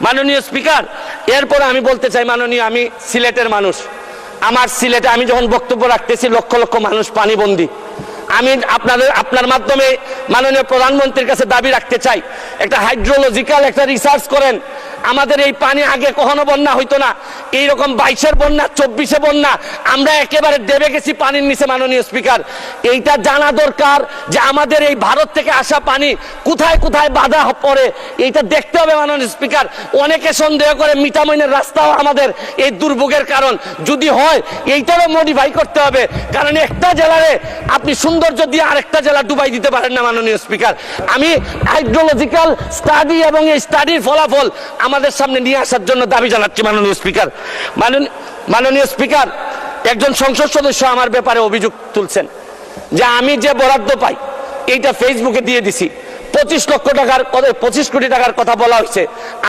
মাননীয় স্পিকার, এরপর আমি বলতে চাই, মাননীয়, আমি সিলেটের মানুষ। আমার সিলেটে আমি যখন বক্তব্য রাখতেছি লক্ষ লক্ষ মানুষ পানিবন্দী। আমি আপনার মাধ্যমে মাননীয় প্রধানমন্ত্রীর কাছে দাবি রাখতে চাই, একটা হাইড্রোলজিক্যাল একটা রিসার্চ করেন। আমাদের এই পানি আগে কখনো বন্যা হইতো না, এইরকম 22-এর বন্যা, 24-এ বন্যা, আমরা একেবারে ডেবে গেছি পানির নিচে। মাননীয় স্পিকার, এইটা জানা দরকার যে আমাদের এই ভারত থেকে আসা পানি কোথায় কোথায় বাধা পড়ে, এইটা দেখতে হবে। মাননীয় স্পিকার, অনেকে সন্দেহ করে মিঠামইনের রাস্তাও আমাদের এই দুর্ভোগের কারণ। যদি হয় এইটারও মডিফাই করতে হবে, কারণ একটা জেলারে আপনি সৌন্দর্য দিয়ে আরেকটা জেলা ডুবাই দিতে পারেন না। মাননীয় স্পিকার, আমি হাইড্রোলজিক্যাল স্টাডি এবং এই স্টাডির ফলাফল আমাদের সামনে নিয়ে আসার জন্য দাবি জানাচ্ছি। মাননীয় স্পিকার, মাননীয় স্পিকার, একজন সংসদ সদস্য আমার ব্যাপারে অভিযোগ তুলছেন যে আমি যে বরাদ্দ পাই এইটা ফেসবুকে দিয়ে দিছি। 25 লক্ষ টাকার 25 কোটি টাকার কথা বলা হয়েছে।